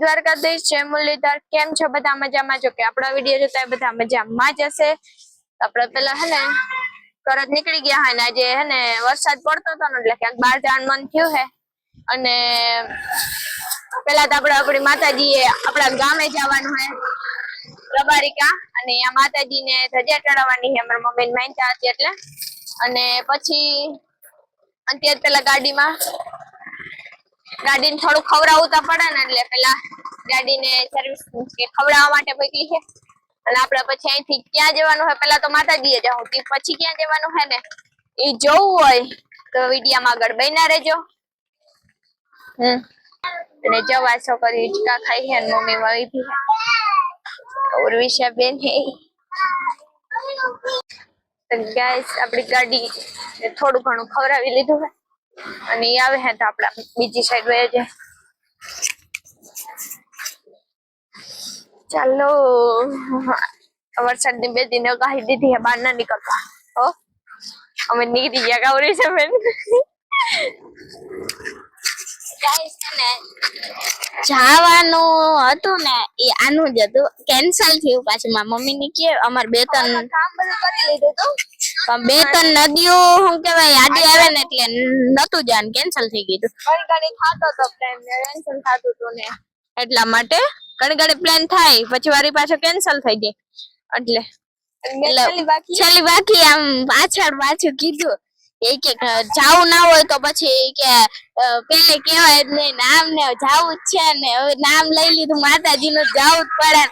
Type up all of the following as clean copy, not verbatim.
દ્વારકાધીશ, જય મુરલીધર। કેમ છો બધા? મજામાં છો કે? આપણા વિડીયો જોતા બધા મજામાં જ હશે। આપણે પેલા હે ને તરત નીકળી ગયા હે ને આજે હે ને વરસાદ પડતો હતો ને એટલે ક્યાંક બહાર જવાનું મન થયું હે। અને પેલા તો આપણે આપણી માતાજીએ આપણા ગામે જવાનું હે રબારિકા, અને અહીંયા માતાજીને ધજા ચડાવવાની છે અમારા મમ્મીને માનતા હતી એટલે। અને પછી અત્યારે પેલા ગાડીને થોડું ખવડાવવું તો પડે ને, એટલે પેલા ગાડીને સર્વિસ કે ખવડાવવા માટે મોકલી છે। અને આપણે પછી અહીંથી ક્યાં જવાનું હોય પેલા તો માતાજીએ જાઉં, પછી ક્યાં જવાનું હે ને એ જોવું હોય તો વિડીયોમાં આગળ બન્યા રહેજો। અને જવા છોકરી હિંચકા ખાઈ છે, મમ્મી વાવી ભી ઉર્વિશા બેન હે। તો ગાઈસ આપણી ગાડી થોડું ઘણું ખવડાવી લીધું હે અને એ આવે હે તો આપણે બીજી સાઈડ વહી જાય। ચાલો, વરસાદની બે દિન કહી દીધી હે બહાર ના નીકળતા હો। અમે નીકળી ગયા ગૌરી છે બેન। ગાઈસ ને જવાનું હતું ને એ આનું જ હતું, કેન્સલ થયું। પાછું મારા મમ્મી ની કે અમાર બે ત્રણ કામ બધું કરી લીધું હતું, પણ બે ત્રણ નદીઓ હું કેવાય આડી આવે ને એટલે નતું જાન, કેન્સલ થઈ ગયું હતું। ઘણી થાતો તો પ્લાન કેન્સલ થાતું હતું ને એટલા માટે ઘણી પ્લાન થાય પછી વારી પાછો કેન્સલ થઈ જાય, એટલે છેલ્લી બાકી આમ પાછું કીધું એ કે જાવું ના હોય તો પછી કે પેલે કેવાય જ નહીં, નામ ને જાવું જ છે ને હવે નામ લઈ લીધું માતાજી નું, જાવું જ પડે।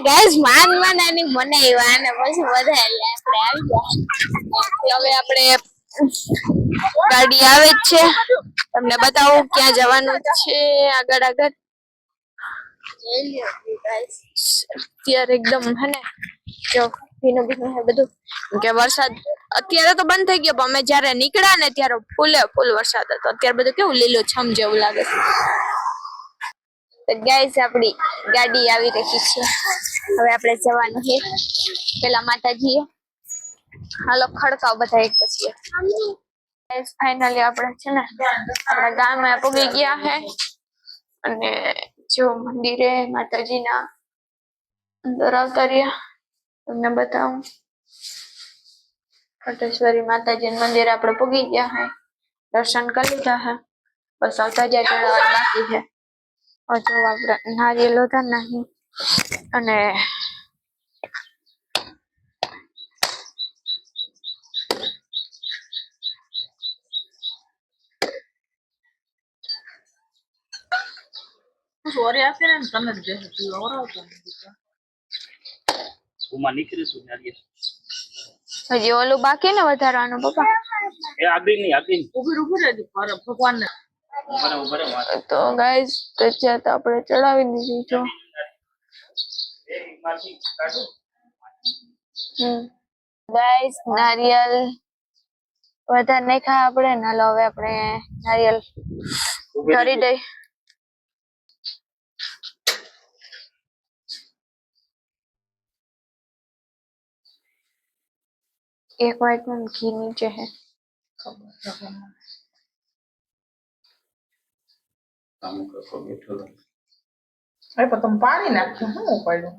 ગાઈસ માનવાની મને એવા ને પછી બધા આપણે આવી ગયા। હવે આપણે ગાડી આવે જ છે, તમને બતાવું ક્યાં જવાનું છે આગળ। અત્યારે એકદમ હે ને જો ભીનું ભીનું હે બધું, કે વરસાદ અત્યારે તો બંધ થઈ ગયો, પણ અમે જયારે નીકળ્યા ને ત્યારે ફૂલ વરસાદ હતો। અત્યારે બધું કેવું લીલું છમ જેવું લાગે છે। તો ગાઈસ આપણી ગાડી આવી રહી છે, હવે આપણે જવાનું છે પેલા માતાજીએ। હાલો ખડકાવ બધા એક પછી એક। ફાઇનલી આપણે છે ને આપણા ગામે પહોંચી ગયા છે, અને જો મંદિરે માતાજીના અંદર આવતા રહ્યા તમને બતાવું। ખટેશ્વરી માતાજી મંદિર આપણે પહોંચી ગયા છે, દર્શન કરી લીધા છે, બસ આવતા જ્યાં ચડાવવાનું બાકી છે। હજુ આપણે નારિયેલ હતા નહીં અને સોરી આપે ને તમે જ બેસી ઓરાવતો ઉમા નીકળી છું નારિયેલ હજી ઓલું બાકી ને વધારવાનું પપ્પા, એ આગળ ઉભી રહેજો ભગવાનને તો ગાઈસ ત્યાં તો આપણે ચડાવી દીધી જો। ગાઈસ નારિયેલ વધારે નહીં ખાય આપણે, નાલો હવે આપણે નારિયેલ ધરી દઈ। एक मिनट में घी नीचे है। अरे पर तुम पानी नाखो હું પડ્યું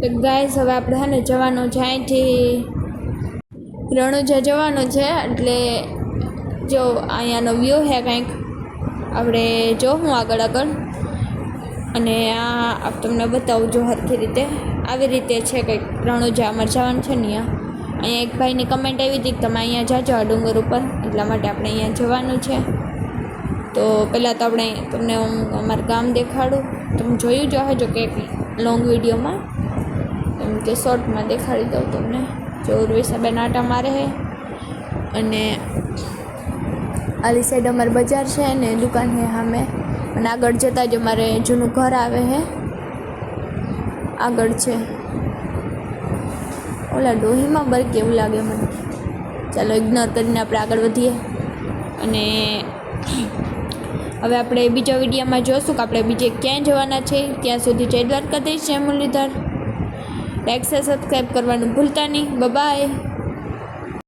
તો ગાઈસ હવે આપણે હે ને જવાનું છે અહીંથી રણુજા જવાનું છે, એટલે જો અહીંયાનો વ્યૂ છે કંઈક, આપણે જોઉં આગળ અને આ તમને બતાવું જો સરખી રીતે આવી રીતે છે કંઈક રણુજા અમારે જવાનું છે ને। અહીંયા એક ભાઈની કમેન્ટ આવી હતી કે તમે અહીંયા જાજો આ ડુંગર ઉપર, એટલા માટે આપણે અહીંયા જવાનું છે। તો પહેલાં તો આપણે તમને હું અમારું ગામ દેખાડું, તમે જોયું જો હજો કે લોંગ વિડીયોમાં એમ કે શોર્ટમાં દેખાડી દઉં તમને। જો ઉર્વિશાબેન આટા મારે છે અને આલી સાઈડ અમારે બજાર છે ને દુકાન છે સામે, અને આગળ જતાં જ અમારે જૂનું ઘર આવે છે, આગળ છે ઓલા ડોહીમાં બર કેવું લાગે મને। ચાલો ઇગ્નોર કરીને આપણે આગળ વધીએ। અને હવે આપણે બીજા વિડીયોમાં જોઈશું કે આપણે બીજે ક્યાં જવાના છે. ત્યાં સુધી જય દ્વારકાધીશ, જય મુરલીધર. લાઈક સબસ્ક્રાઈબ કરવાનું ભૂલતા નહીં. બાય.